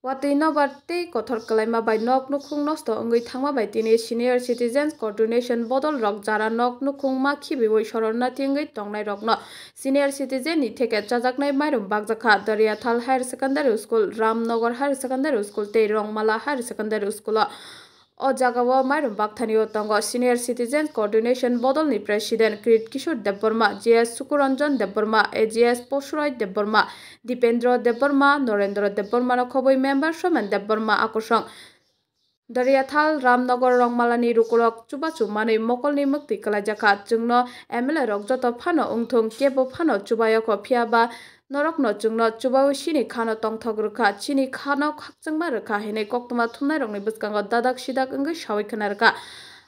Watui Nobarti Kothor Kwlai by Nukhung Nosto Wngwi Thangma by Tini Senior Citizens Coordination Bodol Rok Jara Nukhung Ma Khibiwi Sornathi Wngwi Tongnairokno Senior Citizen ni Theke Chajaknai Mairum Bakjakha Dariathal Higher Secondary School Ramnagar Higher Secondary School Tei Rongmala Higher Secondary School O jagao mairum bakthaniyo tongo Senior Citizens Coordination Bodol ni President Krit Kishore Debbarma JS Sukuranjan Debbarma AGS Poshurai Debbarma Dipendra Debbarma Norendra Debbarma no khoboi member Shomen Debbarma akosong Dariathal Ramnagar Rongmalani rukurok chubachu manui mokolni mukti kalajaka chungno MLA rok joto phano ungthung kebo phano Chubaikha phiaba Norokno chungno chubawi sini khano tongthogrukha chini khano khakchangma rukha hene koktoma Tongnairokni bwskango dadak sidak wngwi sawai khwnarkha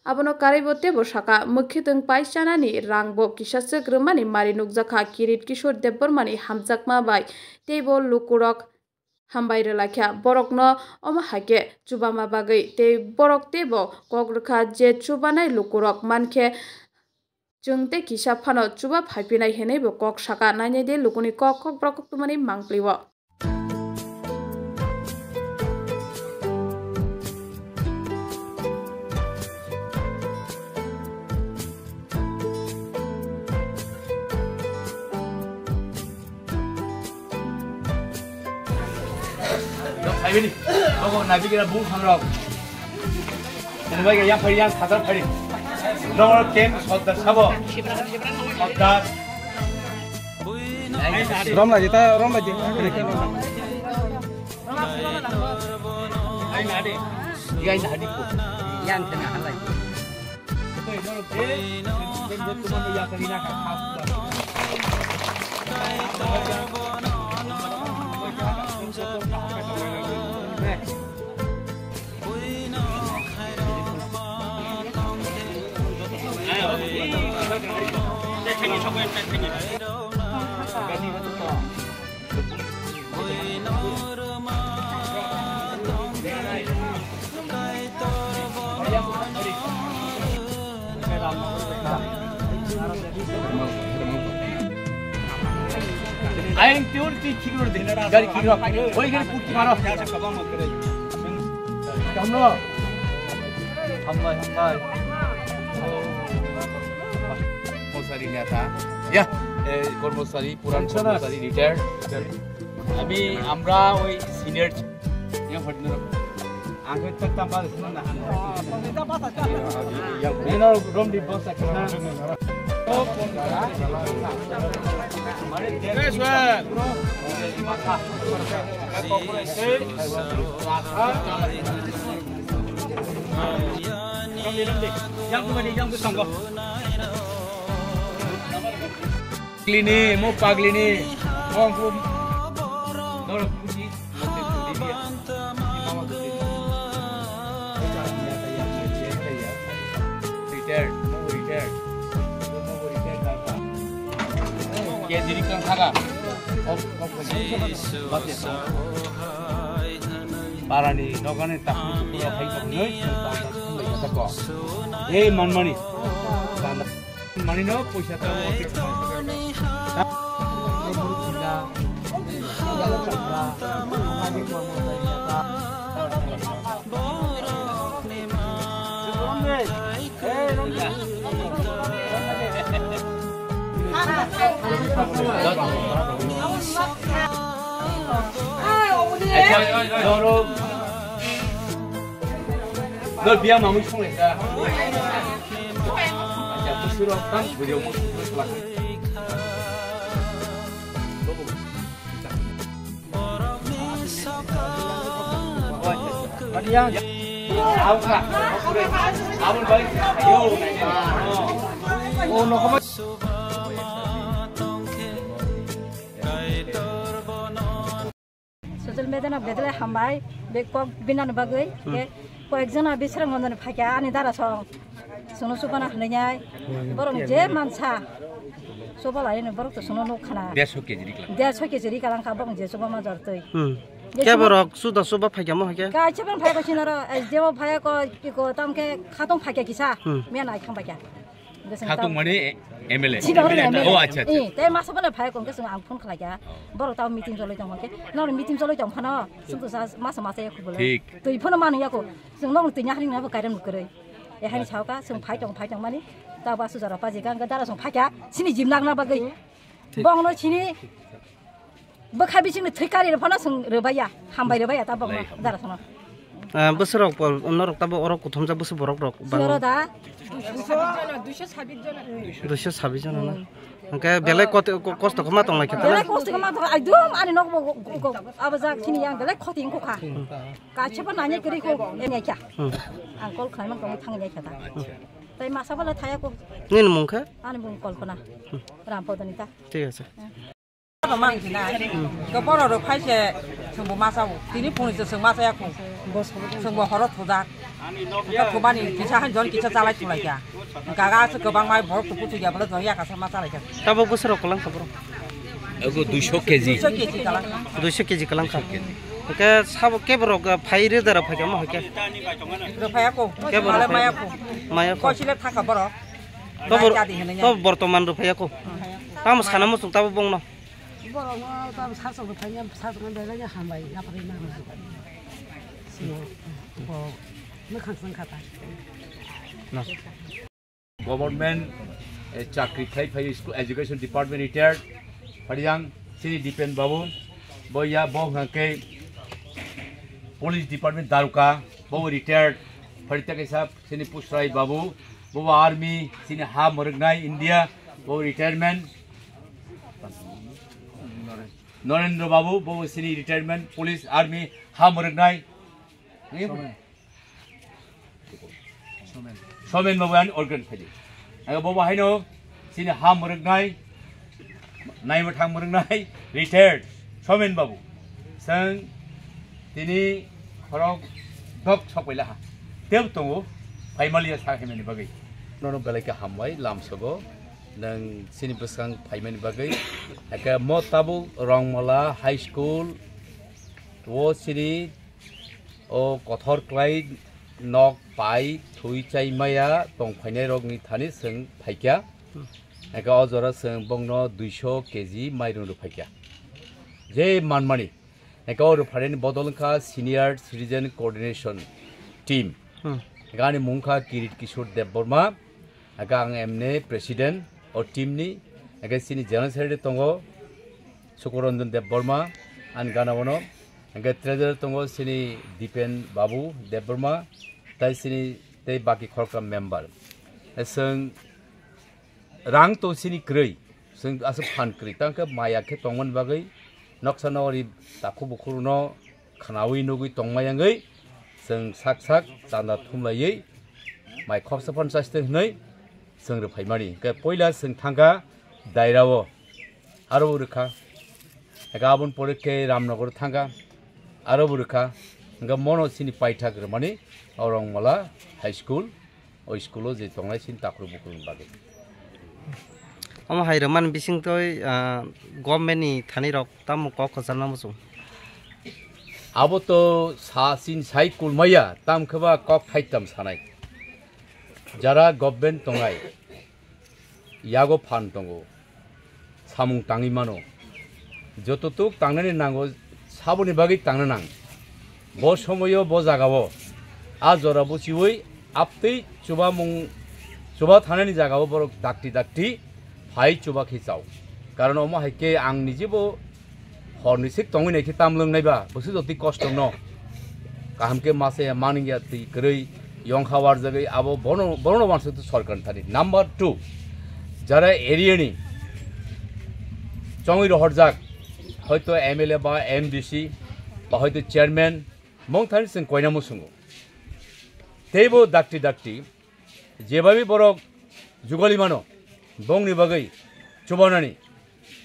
abono karibo tebo saka mukhitung paishanani rangbo kisasuk rwmani mari nukjakha Kirit Kishore Debbarmani hamjakma bai tebo lukurok hambai relakha borokno omo hake chubama bagui tei borok tebo kokrukha je chubanai lukurok mankhe Jungte kisa phano chuba phaipinai henei bo kok saka nainai de lukuni kok brokok tumani mangpliwo Ini, aku nabi kira bung hangrok. Dan bagi yang periang sadar peri. Nomor kem sodar sabo. Sodar. Rom lagi, ta rom lagi. Ayo nadi. Iya ini hadi ku. Yang tengah lagi. Itu nomor kem. Bentuk cuma yang tengah kan. Aing tiur ti kigur dena gari kigur oi gari putti maro kamno hambai kর্মচারী নেতা ya কর্মচারী পুরান কর্মচারী retired আমরা ওই senior yang partner angkat tambah sana yang rom di bos akna Paglini, mau paglini, mau pun, orang puji, retired, Kia diri kang thaga, parani, dogane takut pulau hai kapunoi, tako, manmani, mani no, puisa tahu. 널 비하면 아무 총했다. 부스럽단 무려 Yang tahu tak? Abang baik. Yo, oh, no kamu. Sosial media na bedle hambai, bekok binan bagai. Kok jana bisrang ngono pakai ani darah sono supana hanya. Borong je mansa. Soba lain borong tu sono nukana. Dia sok jadi kalang kabang je soba mazar tu. क्या बरक सुधा सुबह फाइक मो क्या का चबन फाइक छिनर जेव फाइक को तमके खातम फाइक किसा मे नाइ खम फाइक Khatung mani MLA. Oh acha. Te masa bala phai kon ke sung ang phone khala ya. Bor taw meeting joloi jong ke. No meeting joloi jong phana. Sung tu sa masa ya khu bole. Tu phone mani ya ko. Sung no tu nya hring na ba kai ram kore. E hai chau ka sung phai jong mani. Ta ba su jara pa ji gang ga dara sung phai ka. Sini jim nang na ba gai. Bong no sini. Ba khai bi sing thoi kari phana sung rebaya. Hambai rebaya ta bong dara sono. Besarok pol onor tabo orok kuthomja busu borok rok. Sero da. 226 জন না ওকে বেলে কষ্ট কমা তং লাইকে বেলে কষ্ট কমা তং আইদম আনি knock আবাজা খিনি yang বেলে খতিং ko kha ka chepa nanya kiri ko engai kya angkol khlai man ko thang jai khata tai masa bala thaya ko nin mungkha ani bung kolpana ram podonita ঠিক আছে mang sina ko boro ro phaise sungbo masawo tini phone se sung masaya ko sungbo horot thoda ka thobani kisa han jon kisa chalai thulai kya gaga se gobang mai bor tupu thuya bala jon ya ka sama chalai kya tabo bosro kalang kabro ego 200 kg 200 kg kalang ka oke sabo kebro phaire dara phaka ma hoke ro phaya ko kebro maya ko sile thaka boro to bortoman ro phaya ko tam sana mo sung tabo bong no boro ta saso ro phaya saso ngan dela ya hambai ya pari ma sino bo Nukhung sang khata Government chakri khai phai school education department retired Padiang sini depend babu boya bo ngake police department daruka bo retired Padita ke sab sini pushrai babu bo army sini ha murgnai India bo retirement Narendra babu bo sini retirement police army ha murgnai Somen babuan organ phadi aga babu haino sini ha murgnai nai mathang murgnai retired Somen babu sang tini khorok dok chokwaila ha teb tongo phaimali sa khemeni bagai nono belaka hamwai lamsogo nang sini besang phaimani bagai aga motabu rongmala high school wo sini o Kothor Kwlai nok pai thui chai maya tong Tongnairokni thani sung phaikya eka ojora sung bongno 200 kg mairun ru phaikya je manmani eka ru pharen bodolkha senior citizen coordination team eka ni mungkha Kirit Kishore Dev Burma eka ang emne president or team ni eka sini general secretary tongo Sukoranjan Dev Burma an ganawono eka treasurer tongo sini Dipen Babu Dev Burma tai sini tei baki khorkam member sung rang to sini krei sung asu phan krei tangka maya ke tongman bagai noksanori takhu bukhuruno khanawi nugui tongmayangai sung sak chanda thumlai mai khopsa 50 nei sung ro phaimani ke poila sung thanga dairawo aro rukha gabon poreke Ramnagar thanga aro rukha nga mono sini paitha grmani Orang mala high school, o schoolo je tonglai sin takru bukurun bagi. Ama hayraman bising toy government ni thani rok tam ko khosana musung. Abo to sa sin sai kulmaya tam khaba kok khaitam sanai. Jara government tonglai yago phan tongo samung tangi mano. Jototuk tangnani nango sabuni bagi tangnanang. Bo somoyo bo jagabo Azora busiwoi aptei chuba thanani jagao borok dakti phai chuba khicau karon omo haike ang nijibo horni sik tongi nei khitam lung naiba busu joti kostong no kahamke mase maningya ti krei yong khawar jagai abo bono banse to sarkar thani number 2 jara area ni chongoi ro horjak hoyto MLA ba MDC ba hoyto chairman mongthani sing koina musungo Tebo dakti jebabi borok jugali mano bongni bagai chubanani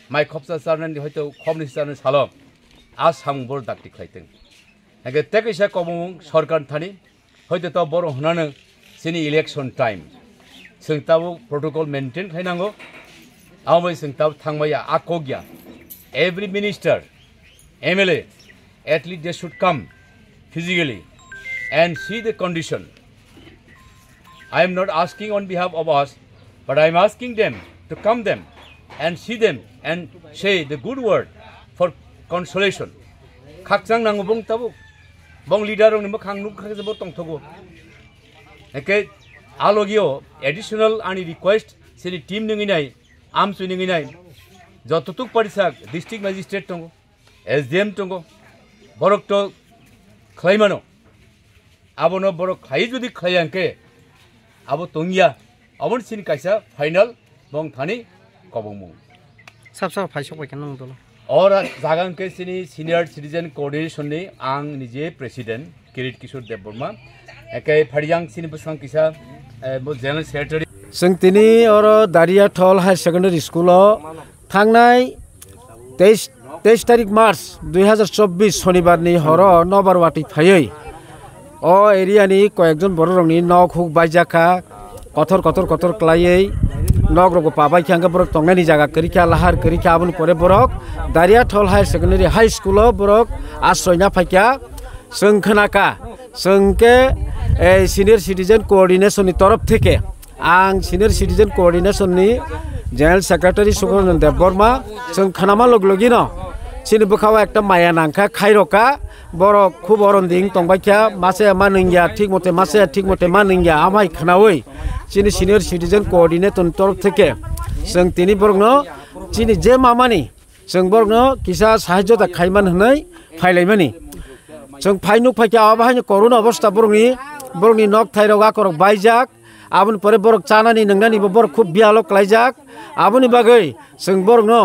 mai khopsa sarnani hoyto khomni sarnani salok asam bor dakti khaiteng age tekisa komung sarkar thani hoyto to bor hunana sini election time singtabu protocol maintain khainango amoi singtab thangmaya akogya every minister MLA at least they should come physically and see the condition. I am not asking on behalf of us, But I'm asking them to come them and see them and say the good word for consolation. Kakjang nangu bong tabu, bong leader ong nimo kang nuk kakse bo tong thogo. Eke alogio additional ani request sini team ningi nai, am su ningi nai. Jototuk parisak district magistrate tongo, SDM tongo, borok to klaimano. Abo no borok klai jodi klaiangke, abo tongya, abon sini kaisa final bong thani kobong mung. Sab paisok baik nang dolo. और जागं के सिनी senior citizen coordination ने आंग निजे president किरीट किशोर देवबर्मा एके फड़ियांग सिनी बसंग किसा general secretary संगतिनी और दारिया ठोल हायर सेकेंडरी स्कूल थांगनाय 23 तारिख मार्च 2024 शनिवार नि हर नबार वाटी फायै ओ एरिया नि कयेकजन बर रंगनि नखुग बायजाखा कथर कथर कथर क्लायै नगरको पाबाय खांगा बरक तंगनायनि जागा करिखा लाहार करिखा आबुन परे बरक दारिया ठोल हायर सेकेंडरी हाई स्कूल बरक आश्रयना फाइका संखनाका संके सीनियर सिटीजन कोऑर्डिनेशन नि तरफ थेके आं सीनियर सिटीजन कोऑर्डिनेशन नि जनरल सेक्रेटरी सुगन देवबर्मा जों खानामा लगलगिनो सिनि बखावा एकटा माया नांखा खायरका बरक खूब अरनदिं तंबायखा मासे मानंगिया ठीक मते मानंगिया आमाय खानावै सिनि सीनियर सिटीजन कोऑर्डिनेटर तरफ थेके जों तिनि बरगनो सिनि जे मामानि जों बरगनो किसा साहाय्यता खायमान हनै फायलायमानि जों फायनुक फायखा आबाहायनो करोना अवस्था बरगनि नक थायरगा करक बायजाक आबुन परे बरक चानानि नंगानि बर खूब बियालो क्लायजाक आबुनि बागै जों बरगनो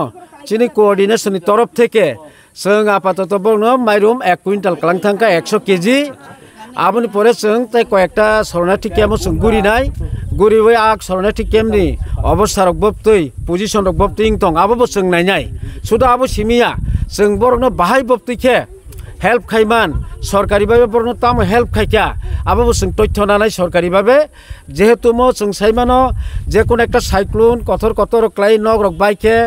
सिनि कोऑर्डिनेशन नि तरफ थेके जों आपातत बरगनो माइरुम 1 क्विंटल क्लांथांका 100 केजी आबुनि परे जों तै कयेकटा सरनाथि केम जों गुरिनाय गुरिबै आग सरनाथि केमनि अवस्था रक बप्तै पोजिशन रक बप्तै तंग आबो जों नायनाय सुदा आबो सिमिया जों बरगनो बाहाय बप्तैखे हेल्प खायमान सरकारी भावे बरनो ताम हेल्प खायका आबो जों तथ्य नानाय सरकारी भावे जेहेतु मो जों साइमानो जे कोन एकटा साइक्लोन कथर कथर क्लाय नग रक बाइके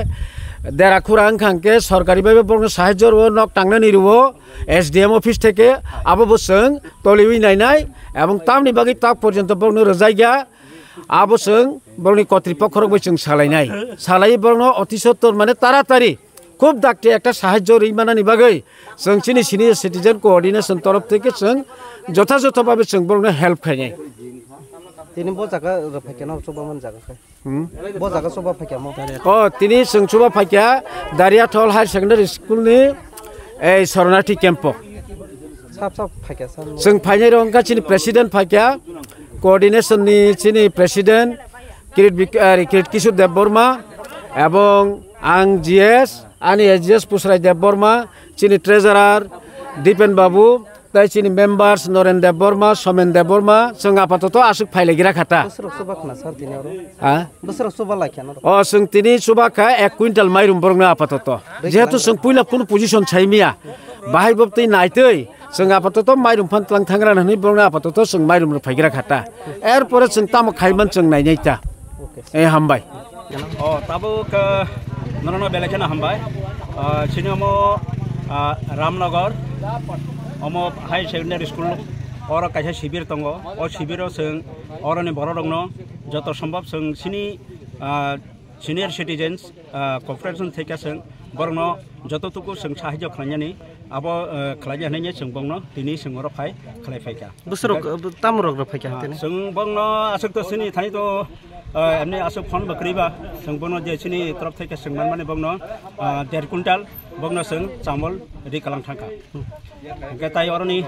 देराखुरां खांके सरकारी भावे बरनो साहाय्य रो नक टांगनानि रुवो एसडीएम ऑफिस थेके आबो जों तलिवि नायनाय एवं तामनि बागै ताक पर्यन्त बरनो रजायगा आबो जों बरनि कर्तृपक्ष रक जों सालाय बरनो अति सत्तर माने तारातारि खूब दाक्टे एकटा साहाय्य रैमानानि बागै जों सिनि सीनियर सिटीजन कोऑर्डिनेशन तरफ थेके जों यथायथ भावे जों बरनो हेल्प खायनाय तिनि बो जागा रफायकेना सोबा मन जागा बो जागा सोबा फायकेमा ओ तिनि जों सोबा फायका दारिया ठोल हायर सेकेंडरी स्कूल नि ए सरनाथि कैंप साब फायका जों फायनाय रंगा सिनि प्रेसिडेंट फायका कोऑर्डिनेशन नि सिनि प्रेसिडेंट किरीट किशोर देवबर्मा एवं आं जीएस आनी एजीएस पुसराय देवबर्मा सिनि ट्रेजारार दीपेन बाबू ताई सिनि मेम्बार्स नरेन देवबर्मा सोमेन देवबर्मा जों आपातत आसुक फायलायगिरा खाता बोसोराव सोबा लाखियानो अ जों तिनि सुबाखा 1 क्विंटल माइरुम बरनो आपातत जेहेतु जों पुइला कुन पोजिशन छायमिया बाहाय बप्तै नायतै जों आपातत माइरुम फानख्लां थांग्रा होननानै बरनो आपातत जों माइरुम फायगिरा खाता एर परे जों ताम खायमान जों नायनायता ए हामबाय अ ताबो नरना बेलेखेना हामबाय सिनेमो रामनगर अमो हाई सेकेंडरी स्कूल और कैसे शिविर दङ और शिविर जों अरनि बर दङ जत सम्भव जों सिनि सीनियर सिटीजन्स कॉर्पोरेशन थेके जों बरनो जतटुकु जों साहाय्य खालामनानै अब खालामनानै जों बंनो दिनै जों रफाय खालायफायका बोसोराव तामरक रफायका जों बंनो आसक तो सिनि थानि तो एमने आसक फन बकरिबा जों बंनो जे सिनि तरफ थेके जों माने बंनो 1.5 क्विंटल बंनो जों चामल रेडि खालाम थांका गेताय अरनि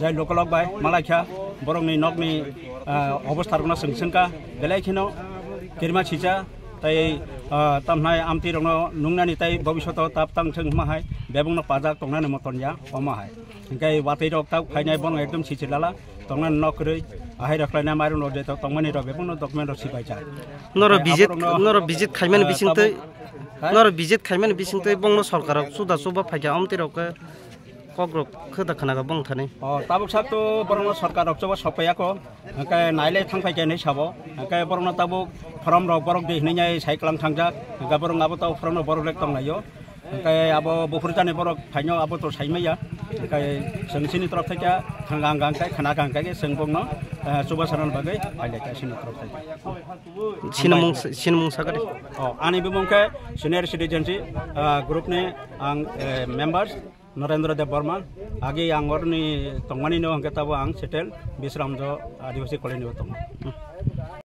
जाय लोकलक बाय मालाखा बरंनि नगनि अवस्था रगना जोंसंका बेलायखिनो किरमा छिजा ताई तमनाय आमति रगनो नुंगनानि ताई भविष्यत ताप तां जों माहाय बेबंनो पाजाक तंनानि मतनया अमाहाय गाय वातै रक ताक फायनाय बन एकदम छिचिलाला तंनानि नकरै आहाय रखलायना मारु न जेत तंमानि र बेबंनो डकुमेन्ट सिबायजा नर भिजिट खायमान बिसिंतै बंनो सरकार सुदा सुबा फायगा आमति रक कग्रक खोदा खानागा बं थाने ताबुक साब तो बरनो सरकार रकचबा सफायाको काय नायले थांफायके नै साबो काय बरनो ताबुक फरम रक बरक देहनैनाय साइक्लां थांजा गाबरंगाबो ताव फरनो बरलेक तंनायो काय आबो बुफुर जाने बरक फाइनो आबो तो साइमैया kai sing sini trop theka khangang gang kai khana gang kai sing bongno chuba saran bagai aile kai sini trop theka sinamung sagari ani bumongke senior citizen group ni ang members Narendra Dev Burman agi ang orni tongmani no angketa ang settle Bisramjo Adivasi Koloni utong